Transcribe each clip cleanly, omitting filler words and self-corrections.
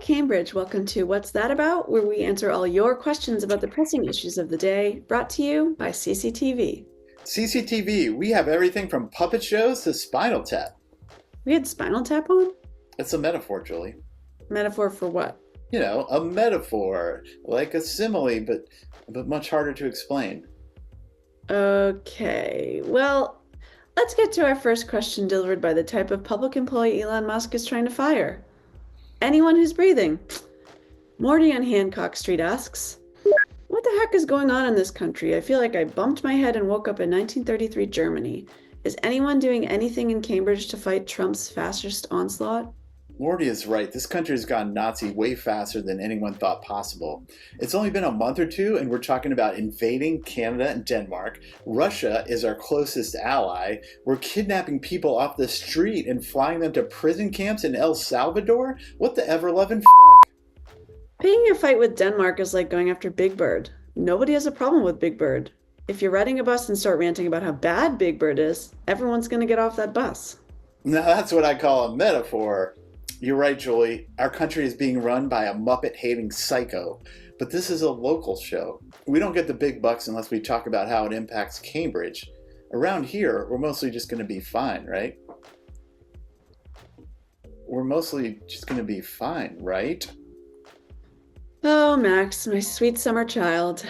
Cambridge. Welcome to What's That About, where we answer all your questions about the pressing issues of the day, brought to you by CCTV. CCTV, we have everything from puppet shows to Spinal Tap. We had Spinal Tap on? It's a metaphor, Julie. Metaphor for what? You know, a metaphor, like a simile, but much harder to explain. Okay, well, let's get to our first question delivered by the type of public employee Elon Musk is trying to fire. Anyone who's breathing. Morty on Hancock Street asks, what the heck is going on in this country? I feel like I bumped my head and woke up in 1933 Germany. Is anyone doing anything in Cambridge to fight Trump's fascist onslaught? Morty is right. This country has gone Nazi way faster than anyone thought possible. It's only been a month or two, and we're talking about invading Canada and Denmark. Russia is our closest ally. We're kidnapping people off the street and flying them to prison camps in El Salvador? What the ever-loving f***? Picking a fight with Denmark is like going after Big Bird. Nobody has a problem with Big Bird. If you're riding a bus and start ranting about how bad Big Bird is, everyone's going to get off that bus. Now that's what I call a metaphor. You're right, Julie. Our country is being run by a Muppet-hating psycho. But this is a local show. We don't get the big bucks unless we talk about how it impacts Cambridge. Around here, we're mostly just going to be fine, right? We're mostly just going to be fine, right? Oh, Max, my sweet summer child.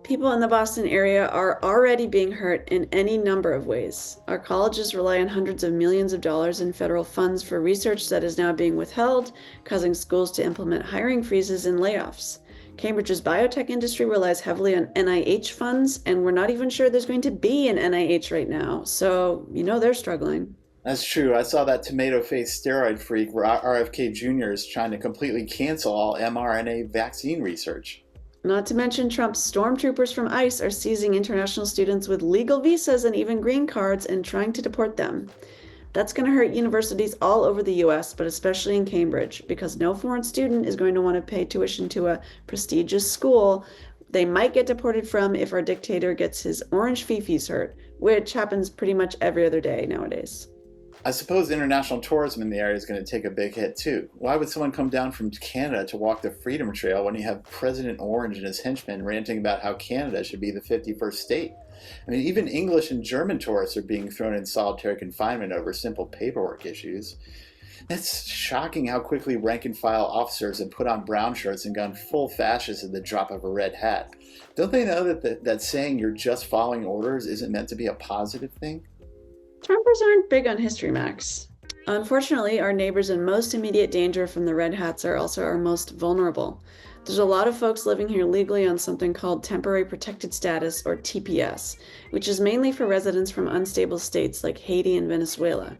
People in the Boston area are already being hurt in any number of ways. Our colleges rely on hundreds of millions of dollars in federal funds for research that is now being withheld, causing schools to implement hiring freezes and layoffs. Cambridge's biotech industry relies heavily on NIH funds, and we're not even sure there's going to be an NIH right now. So, they're struggling. That's true. I saw that tomato-faced steroid freak RFK Jr. is trying to completely cancel all mRNA vaccine research. Not to mention Trump's stormtroopers from ICE are seizing international students with legal visas and even green cards and trying to deport them. That's going to hurt universities all over the US, but especially in Cambridge, because no foreign student is going to want to pay tuition to a prestigious school they might get deported from if our dictator gets his orange fifis hurt, which happens pretty much every other day nowadays. I suppose international tourism in the area is going to take a big hit too. Why would someone come down from Canada to walk the Freedom Trail when you have President Orange and his henchmen ranting about how Canada should be the 51st state? I mean, even English and German tourists are being thrown in solitary confinement over simple paperwork issues. It's shocking how quickly rank-and-file officers have put on brown shirts and gone full fascist at the drop of a red hat. Don't they know that saying you're just following orders isn't meant to be a positive thing? Trumpers aren't big on history, Max. Unfortunately, our neighbors in most immediate danger from the Red Hats are also our most vulnerable. There's a lot of folks living here legally on something called Temporary Protected Status, or TPS, which is mainly for residents from unstable states like Haiti and Venezuela.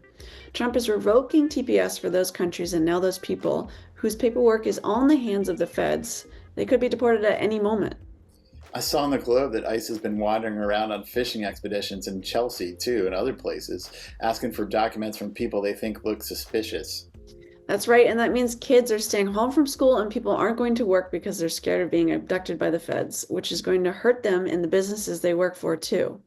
Trump is revoking TPS for those countries, and now those people, whose paperwork is all in the hands of the feds, they could be deported at any moment. I saw on the Globe that ICE has been wandering around on fishing expeditions in Chelsea, too, and other places, asking for documents from people they think look suspicious. That's right, and that means kids are staying home from school and people aren't going to work because they're scared of being abducted by the feds, which is going to hurt them in the businesses they work for, too.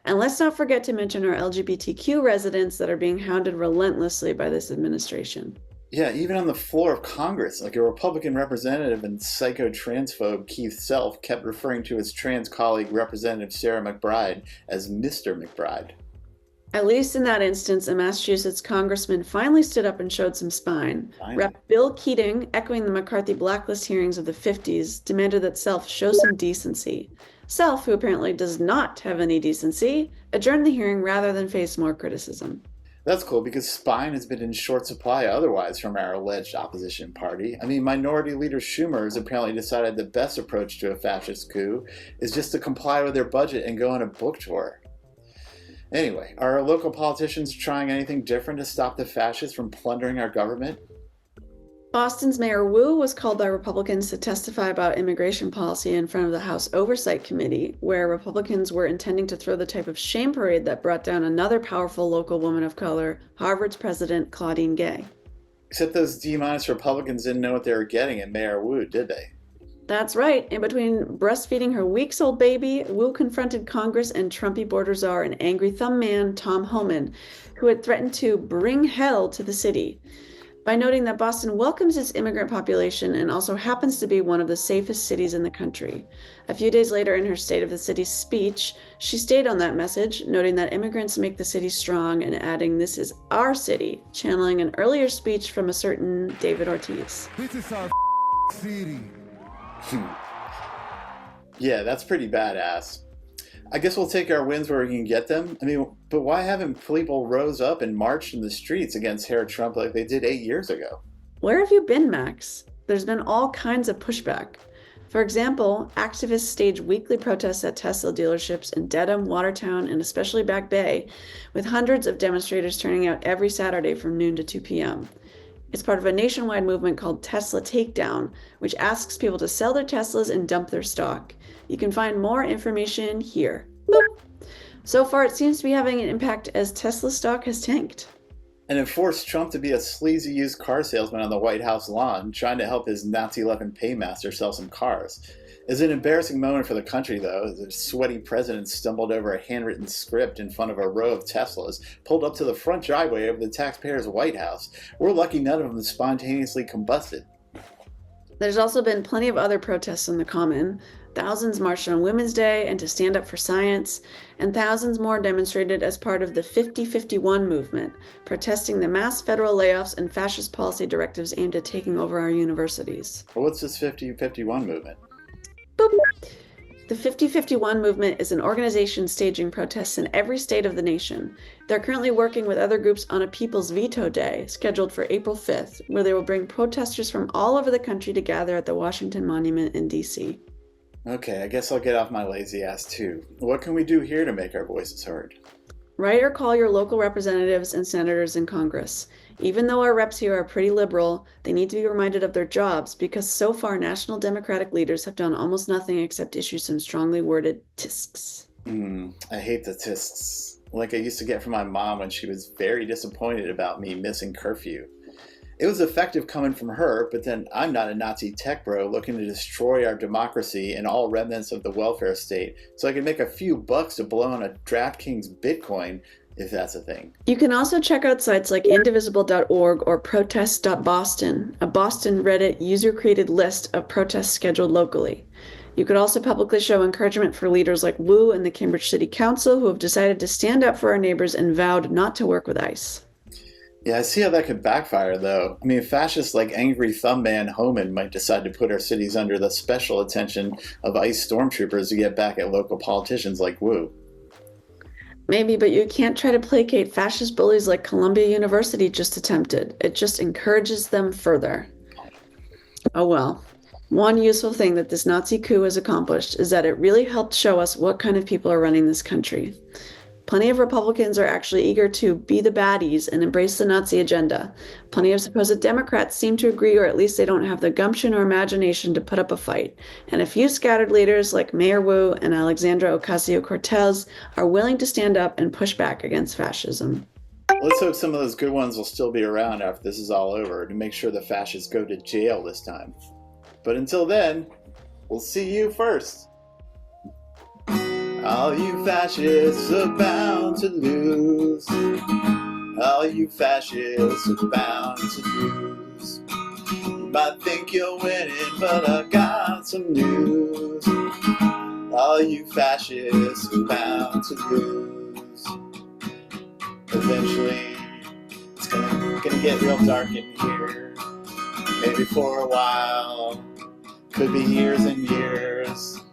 And let's not forget to mention our LGBTQ residents that are being hounded relentlessly by this administration. Yeah, even on the floor of Congress, like a Republican representative and psycho-transphobe Keith Self kept referring to his trans colleague Representative Sarah McBride as Mr. McBride. At least in that instance, a Massachusetts congressman finally stood up and showed some spine. Finally. Rep. Bill Keating, echoing the McCarthy blacklist hearings of the 50s, demanded that Self show some decency. Self, who apparently does not have any decency, adjourned the hearing rather than face more criticism. That's cool because spine has been in short supply otherwise from our alleged opposition party. I mean, Minority Leader Schumer has apparently decided the best approach to a fascist coup is just to comply with their budget and go on a book tour. Anyway, are our local politicians trying anything different to stop the fascists from plundering our government? Boston's Mayor Wu was called by Republicans to testify about immigration policy in front of the House Oversight Committee, where Republicans were intending to throw the type of shame parade that brought down another powerful local woman of color, Harvard's President Claudine Gay. Except those D-minus Republicans didn't know what they were getting in Mayor Wu, did they? That's right. In between breastfeeding her weeks-old baby, Wu confronted Congress and Trumpy border czar and angry thumb man Tom Homan, who had threatened to bring hell to the city. by noting that Boston welcomes its immigrant population and also happens to be one of the safest cities in the country. A few days later, in her State of the City speech, she stayed on that message, noting that immigrants make the city strong and adding, "This is our city," channeling an earlier speech from a certain David Ortiz. This is our city. Yeah, that's pretty badass. I guess we'll take our wins where we can get them. I mean, but why haven't people rose up and marched in the streets against Herr Trump like they did 8 years ago? Where have you been, Max? There's been all kinds of pushback. For example, activists stage weekly protests at Tesla dealerships in Dedham, Watertown, and especially Back Bay, with hundreds of demonstrators turning out every Saturday from noon to 2 p.m. It's part of a nationwide movement called Tesla Takedown, which asks people to sell their Teslas and dump their stock. You can find more information here. Boop. So far, it seems to be having an impact as Tesla stock has tanked. And it forced Trump to be a sleazy used car salesman on the White House lawn, trying to help his Nazi-loving paymaster sell some cars. It's an embarrassing moment for the country, though, as the sweaty president stumbled over a handwritten script in front of a row of Teslas, pulled up to the front driveway of the taxpayer's White House. We're lucky none of them spontaneously combusted. There's also been plenty of other protests on the Common. Thousands marched on Women's Day and to stand up for science, and thousands more demonstrated as part of the 50-51 movement, protesting the mass federal layoffs and fascist policy directives aimed at taking over our universities. Well, what's this 50-51 movement? Boop. The 50-51 movement is an organization staging protests in every state of the nation. They're currently working with other groups on a People's Veto Day, scheduled for April 5th, where they will bring protesters from all over the country to gather at the Washington Monument in D.C. Okay, I guess I'll get off my lazy ass too. What can we do here to make our voices heard? Write or call your local representatives and senators in Congress. Even though our reps here are pretty liberal, they need to be reminded of their jobs because so far national Democratic leaders have done almost nothing except issue some strongly worded tisks. I hate the tisks. Like I used to get from my mom when she was very disappointed about me missing curfew. It was effective coming from her, but then I'm not a Nazi tech bro looking to destroy our democracy and all remnants of the welfare state so I can make a few bucks to blow on a DraftKings Bitcoin, if that's a thing. You can also check out sites like indivisible.org or protest.boston, a Boston Reddit user-created list of protests scheduled locally. You could also publicly show encouragement for leaders like Wu and the Cambridge City Council who have decided to stand up for our neighbors and vowed not to work with ICE. Yeah, I see how that could backfire, though. I mean, fascists like angry thumb man Homan might decide to put our cities under the special attention of ICE stormtroopers to get back at local politicians like Wu. Maybe, but you can't try to placate fascist bullies like Columbia University just attempted. It just encourages them further. Oh well. One useful thing that this Nazi coup has accomplished is that it really helped show us what kind of people are running this country. Plenty of Republicans are actually eager to be the baddies and embrace the Nazi agenda. Plenty of supposed Democrats seem to agree, or at least they don't have the gumption or imagination to put up a fight. And a few scattered leaders like Mayor Wu and Alexandra Ocasio-Cortez are willing to stand up and push back against fascism. Let's hope some of those good ones will still be around after this is all over to make sure the fascists go to jail this time. But until then, we'll see you first. All you fascists are bound to lose. All you fascists are bound to lose. You might think you're winning, but I got some news. All you fascists are bound to lose. Eventually, it's gonna get real dark in here. Maybe for a while, could be years and years.